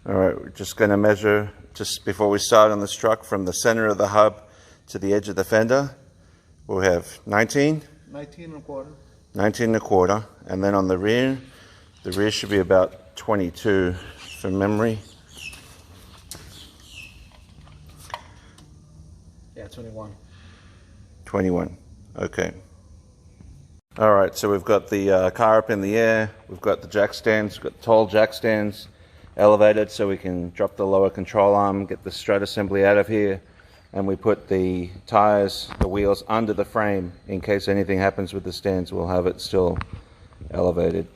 Alright, we're just going to measure, just before we start on this truck, from the center of the hub to the edge of the fender. We'll have 19 and a quarter. 19 and a quarter. And then on the rear should be about 22 from memory. Yeah, 21. 21, okay. Alright, so we've got the car up in the air, we've got the jack stands, we've got tall jack stands elevated so we can drop the lower control arm, get the strut assembly out of here, and we put the tires, the wheels under the frame in case anything happens with the stands. We'll have it still elevated.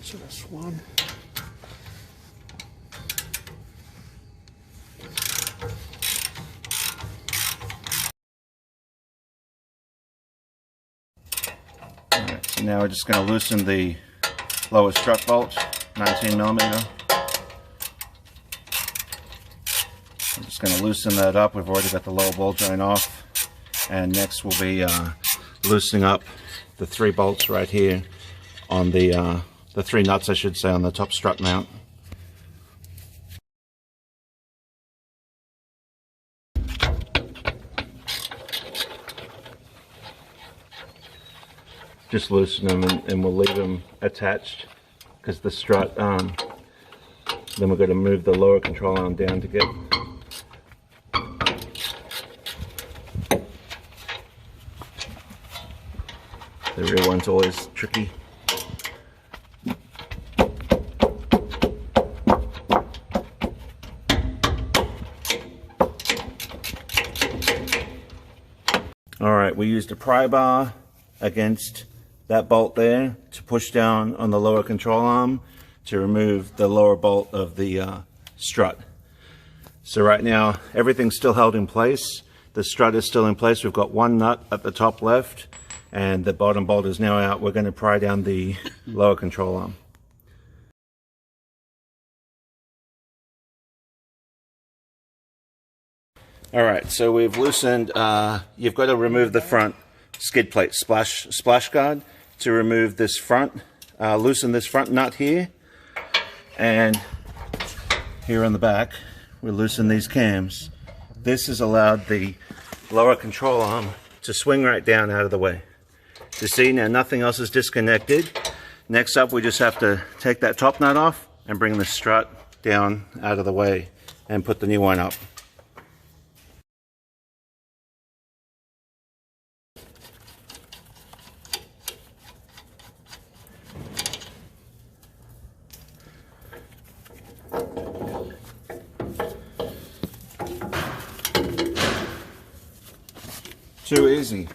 So that's one. Alright, so now we're just going to loosen the lower strut bolt, 19mm. I'm just going to loosen that up. We've already got the lower ball joint off. And next we'll be loosening up the 3 bolts right here on the 3 nuts, I should say, on the top strut mount. Just loosen them and we'll leave them attached because the strut, then we're going to move the lower control arm down to get the rear one's always tricky. Alright, we used a pry bar against that bolt there to push down on the lower control arm to remove the lower bolt of the strut. So right now everything's still held in place. The strut is still in place. We've got 1 nut at the top left and the bottom bolt is now out. We're going to pry down the lower control arm. Alright, so we've loosened, you've got to remove the front skid plate splash guard to remove this front, loosen this front nut here, and here on the back we loosen these cams. This has allowed the lower control arm to swing right down out of the way. You see now nothing else is disconnected. Next up we just have to take that top nut off and bring the strut down out of the way and put the new one up. Too easy.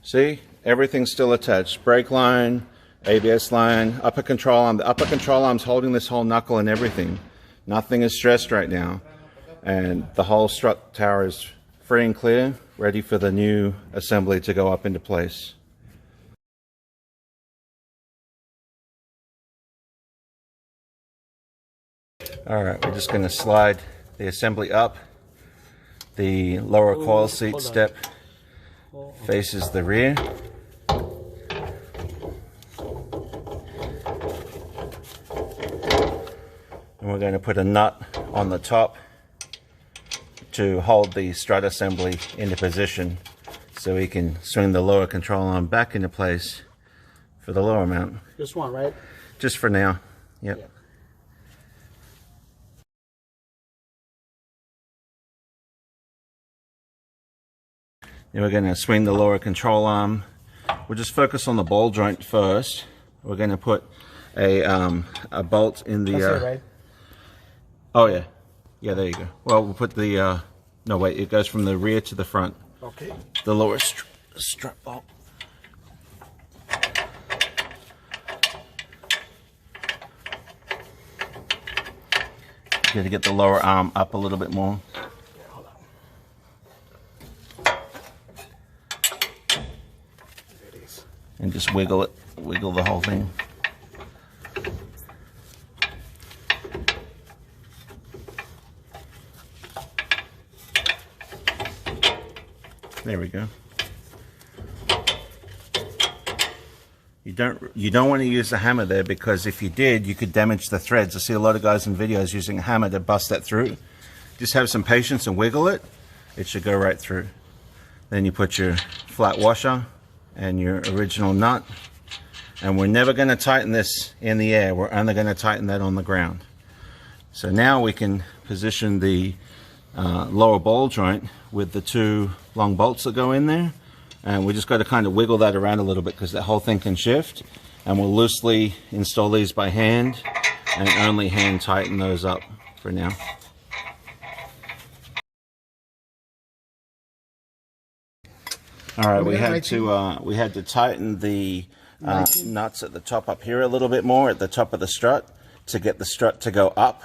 See, everything's still attached. Brake line, ABS line, upper control arm. The upper control arm's holding this whole knuckle and everything. Nothing is stressed right now. And the whole strut tower is free and clear, ready for the new assembly to go up into place. Alright, we're just going to slide the assembly up. The lower coil seat step faces the rear. And we're going to put a nut on the top to hold the strut assembly into position so we can swing the lower control arm back into place for the lower mount. Just one, right? Just for now. Yep. Yeah. Then we're going to swing the lower control arm. We'll just focus on the ball joint first. We're going to put a bolt in the... That's it, right? Oh yeah. Yeah, there you go. Well, we'll put the... no, wait, it goes from the rear to the front. Okay. The lower strut bolt. Got to get the lower arm up a little bit more. And just wiggle it, wiggle the whole thing. There we go. You don't want to use a hammer there, because if you did, you could damage the threads. I see a lot of guys in videos using a hammer to bust that through. Just have some patience and wiggle it. It should go right through. Then you put your flat washer and your original nut. And we're never going to tighten this in the air. We're only going to tighten that on the ground. So now we can position the lower ball joint with the two long bolts that go in there. And we just got to kind of wiggle that around a little bit, because that whole thing can shift. And we'll loosely install these by hand and only hand tighten those up for now. All right, we had to tighten the nuts at the top up here a little bit more at the top of the strut to get the strut to go up,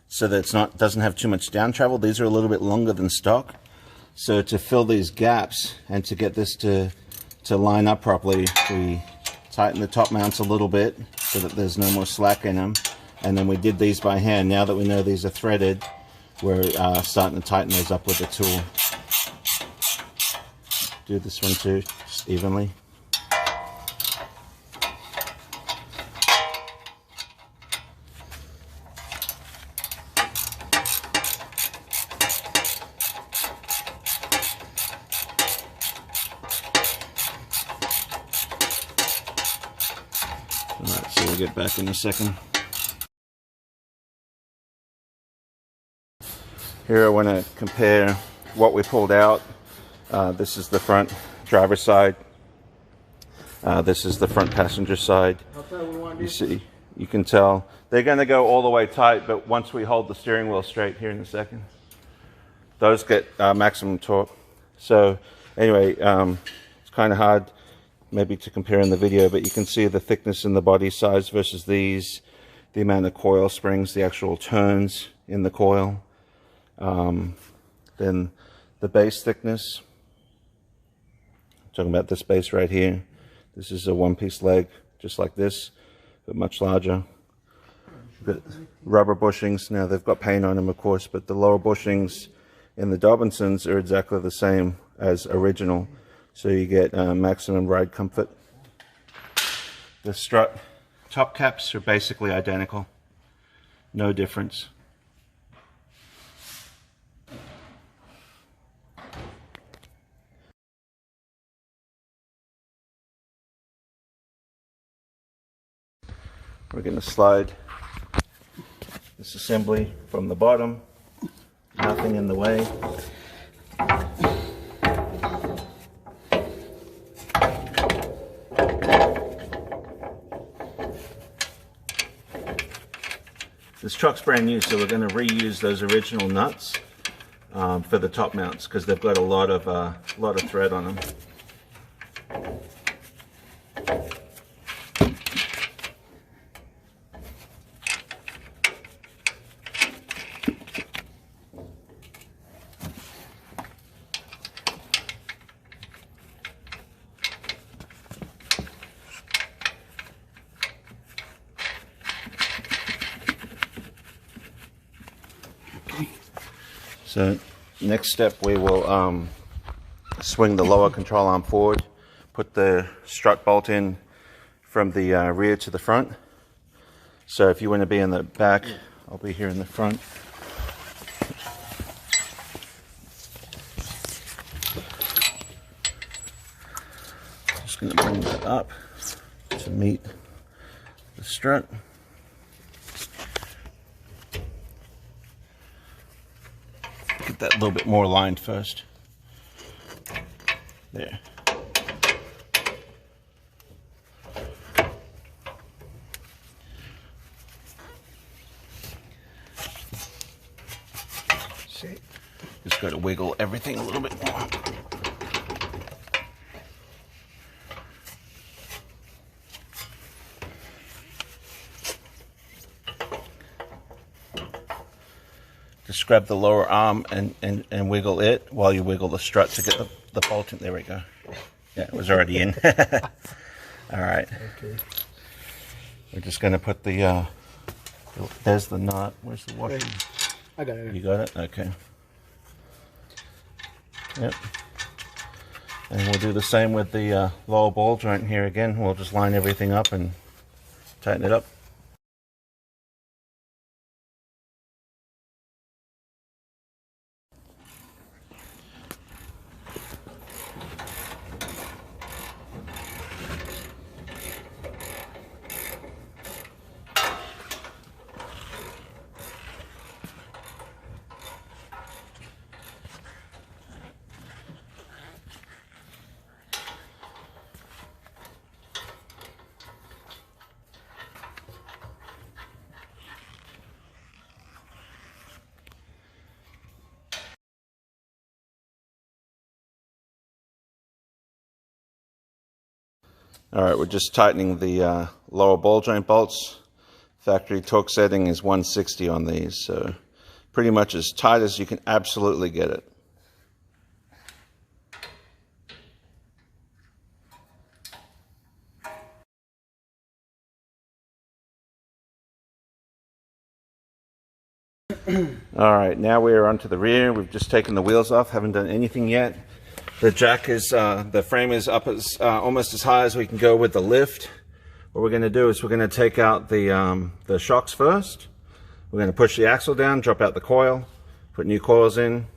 so that doesn't have too much down travel. These are a little bit longer than stock. So to fill these gaps and to get this to line up properly, we tighten the top mounts a little bit so that there's no more slack in them. And then we did these by hand. Now that we know these are threaded, we're starting to tighten those up with the tool. Do this one too, just evenly. Alright, so we'll get back in a second. Here I want to compare what we pulled out. This is the front driver's side. This is the front passenger side. You see, you can tell they're going to go all the way tight, but once we hold the steering wheel straight here in a second, those get maximum torque. So anyway, it's kind of hard maybe to compare in the video, but you can see the thickness in the body size versus these, the amount of coil springs, the actual turns in the coil, then the base thickness. I'm talking about this base right here. This is a one-piece leg, just like this, but much larger. The rubber bushings, now they've got paint on them, of course, but the lower bushings in the Dobinsons are exactly the same as original. So you get maximum ride comfort. The strut top caps are basically identical. No difference. We're going to slide this assembly from the bottom. Nothing in the way. This truck's brand new, so we're going to reuse those original nuts for the top mounts, because they've got a lot of thread on them. So next step, we will swing the lower control arm forward, put the strut bolt in from the rear to the front. So if you want to be in the back, I'll be here in the front. Just going to bring that up to meet the strut. Get that a little bit more aligned first. There. See? Just got to wiggle everything a little bit more. Just grab the lower arm and wiggle it while you wiggle the strut to get the bolt in. There we go. Yeah, it was already in. All right. Okay. We're just going to put the, there's the knot. Where's the washer? I got it. You got it? Okay. Yep. And we'll do the same with the lower ball joint here again. We'll just line everything up and tighten it up. Alright, we're just tightening the lower ball joint bolts. Factory torque setting is 160 on these, so pretty much as tight as you can absolutely get it. Alright, now we are onto the rear. We've just taken the wheels off, haven't done anything yet. The jack is, the frame is up as almost as high as we can go with the lift. What we're going to do is we're going to take out the shocks first. We're going to push the axle down, drop out the coil, put new coils in,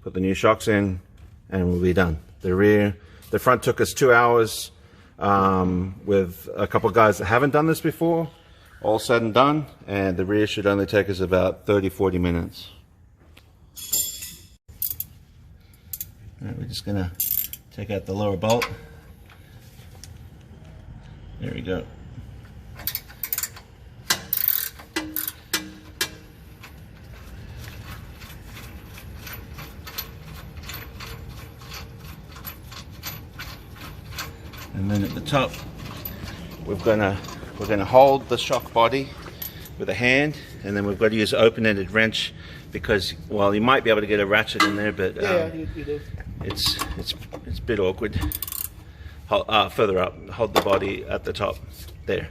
put the new shocks in, and we'll be done. The front took us 2 hours with a couple guys that haven't done this before. All said and done, and the rear should only take us about 30-40 minutes. Alright, we're just gonna take out the lower bolt. There we go. And then at the top, we're gonna hold the shock body with a hand, and then we've got to use an open-ended wrench because, well, you might be able to get a ratchet in there, but Yeah, you do. it's a bit awkward. Further up, hold the body at the top there.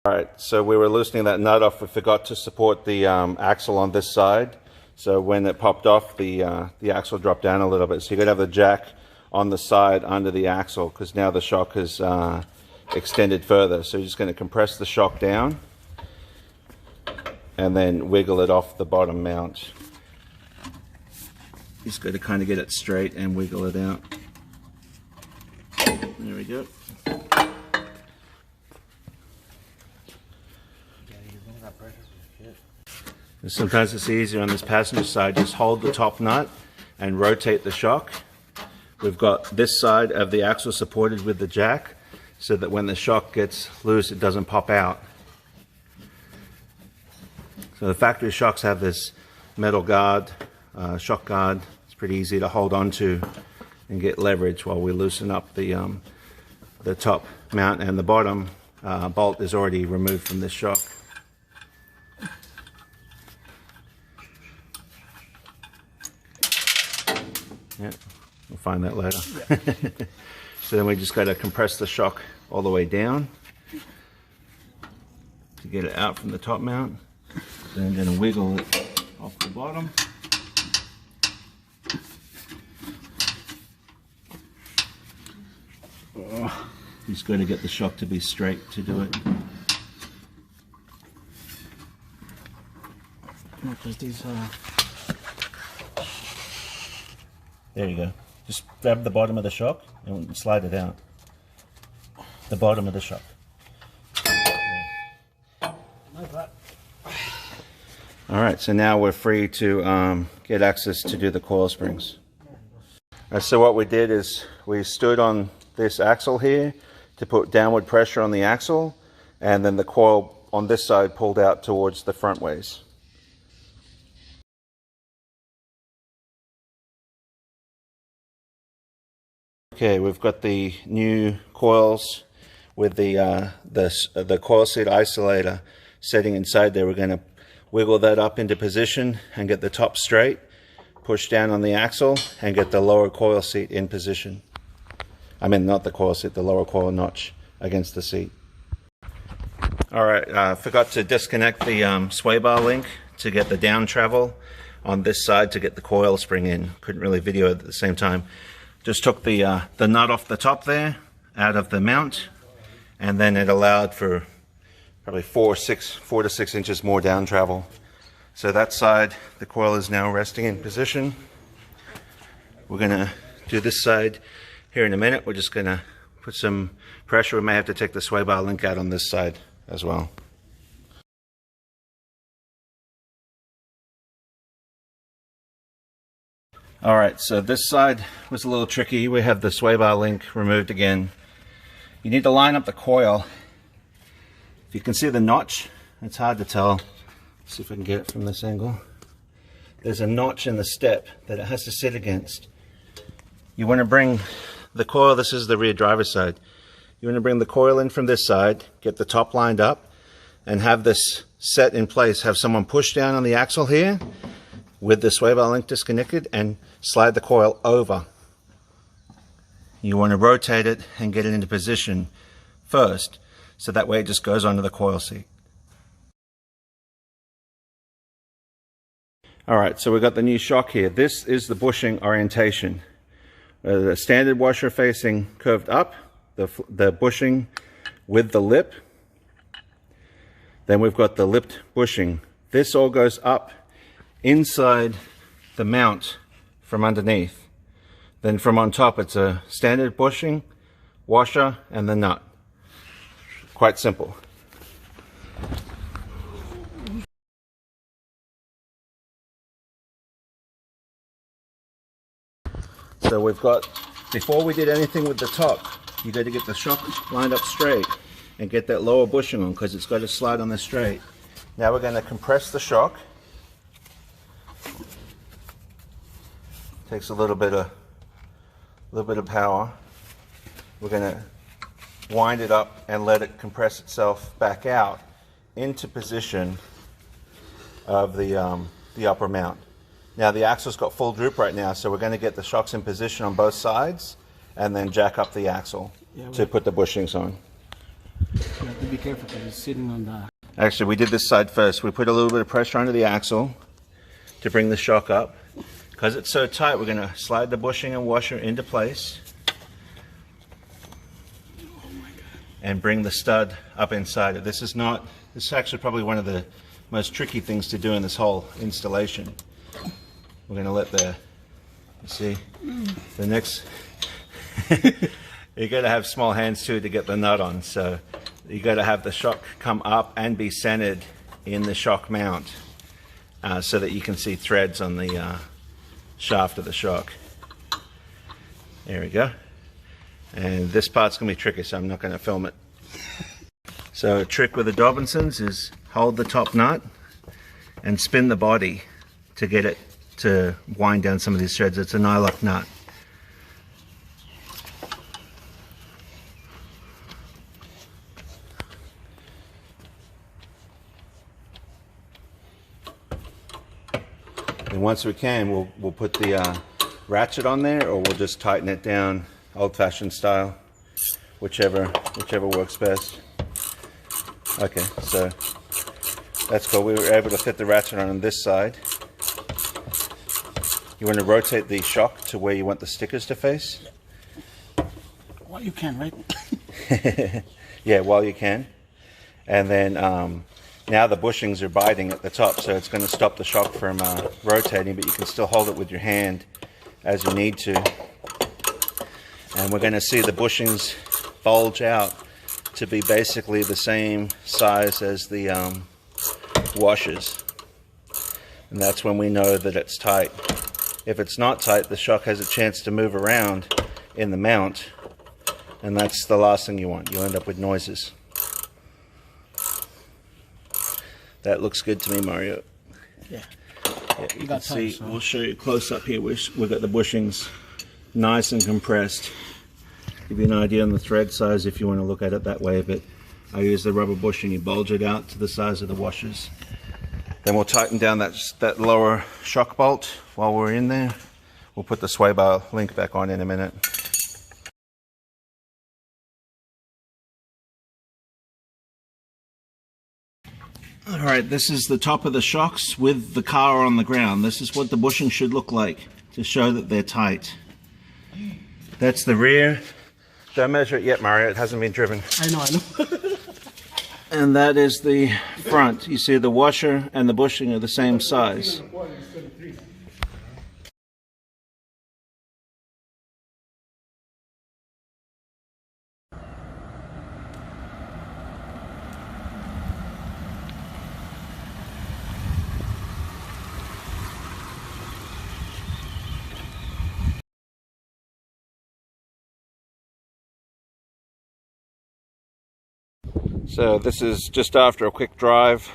Alright, so we were loosening that nut off. We forgot to support the axle on this side. So when it popped off, the axle dropped down a little bit. So you got to have the jack on the side under the axle because now the shock has extended further. So you're just going to compress the shock down and then wiggle it off the bottom mount. You just got to kind of get it straight and wiggle it out. There we go. Sometimes it's easier on this passenger side, just hold the top nut and rotate the shock. We've got this side of the axle supported with the jack so that when the shock gets loose it doesn't pop out. So the factory shocks have this metal guard, shock guard. It's pretty easy to hold on to and get leverage while we loosen up the top mount, and the bottom bolt is already removed from this shock. Yeah, we'll find that later. Yeah. So then we just got to compress the shock all the way down to get it out from the top mount. Then I'm going to wiggle it off the bottom. Oh, just got to get the shock to be straight to do it. Because these There you go. Just grab the bottom of the shock and slide it out. The bottom of the shock. like that. Alright, so now we're free to get access to do the coil springs. So what we did is we stood on this axle here to put downward pressure on the axle, and then the coil on this side pulled out towards the front ways. Okay, we've got the new coils with the coil seat isolator setting inside there. We're going to wiggle that up into position and get the top straight, push down on the axle, and get the lower coil seat in position. I mean, not the coil seat, the lower coil notch against the seat. Alright, forgot to disconnect the sway bar link to get the down travel on this side to get the coil spring in. Couldn't really video it at the same time. Just took the nut off the top there, out of the mount, and then it allowed for probably 4 to 6 inches more down travel. So that side, the coil is now resting in position. We're going to do this side here in a minute. We're just going to put some pressure. We may have to take the sway bar link out on this side as well. Alright, so this side was a little tricky. We have the sway bar link removed again. You need to line up the coil. If you can see the notch, it's hard to tell. Let's see if I can get it from this angle. There's a notch in the step that it has to sit against. You want to bring the coil, this is the rear driver's side. You want to bring the coil in from this side, get the top lined up, and have this set in place. Have someone push down on the axle here with the sway bar link disconnected and slide the coil over. You want to rotate it and get it into position first, so that way it just goes onto the coil seat. Alright, so we've got the new shock here. This is the bushing orientation. The standard washer facing curved up, the bushing with the lip. Then we've got the lipped bushing. This all goes up inside the mount from underneath. Then from on top it's a standard bushing, washer, and the nut. Quite simple. So we've got, before we did anything with the top, you got to get the shock lined up straight and get that lower bushing on, because it's got to slide on this straight. Now we're going to compress the shock. Takes a little bit of power. We're going to wind it up and let it compress itself back out into position of the upper mount. Now the axle's got full droop right now, so we're going to get the shocks in position on both sides and then jack up the axle to put the bushings on. You have to be careful because it's sitting on the... Actually, we did this side first. We put a little bit of pressure onto the axle to bring the shock up. Because it's so tight, we're going to slide the bushing and washer into place and bring the stud up inside it. This is actually probably one of the most tricky things to do in this whole installation. We're going to let the next, you got to have small hands too to get the nut on, so you got to have the shock come up and be centered in the shock mount so that you can see threads on the shaft of the shock. There we go. And this part's going to be tricky, so I'm not going to film it. So a trick with the Dobinsons is hold the top nut and spin the body to get it to wind down some of these threads. It's a nylock nut. And once we can, we'll put the ratchet on there, or we'll just tighten it down old-fashioned style, whichever works best. Okay, so that's cool. We were able to fit the ratchet on this side. You want to rotate the shock to where you want the stickers to face? Well, you can, right? Yeah, while you can. And then now the bushings are biting at the top, so it's going to stop the shock from rotating, but you can still hold it with your hand as you need to. And we're going to see the bushings bulge out to be basically the same size as the washers. And that's when we know that it's tight. If it's not tight, the shock has a chance to move around in the mount, and that's the last thing you want. You'll end up with noises. That looks good to me, Mario. Yeah. You can see, we'll show you close up here. We've got the bushings nice and compressed. Give you an idea on the thread size if you want to look at it that way, but I use the rubber bushing, you bulge it out to the size of the washers. Then we'll tighten down that lower shock bolt while we're in there. We'll put the sway bar link back on in a minute. Alright, this is the top of the shocks with the car on the ground. This is what the bushing should look like to show that they're tight. That's the rear. Don't measure it yet, Mario, it hasn't been driven. I know. And that is the front. You see the washer and the bushing are the same size. So this is just after a quick drive.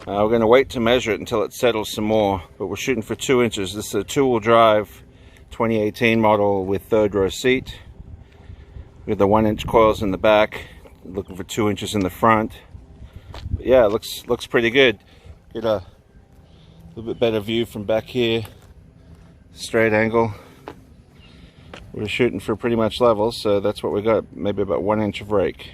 We're going to wait to measure it until it settles some more, but we're shooting for 2 inches. This is a two-wheel drive 2018 model with third row seat with the 1-inch coils in the back, looking for 2 inches in the front. But yeah, it looks pretty good. Get a little bit better view from back here, straight angle. We're shooting for pretty much level, so that's what we got, maybe about 1 inch of rake.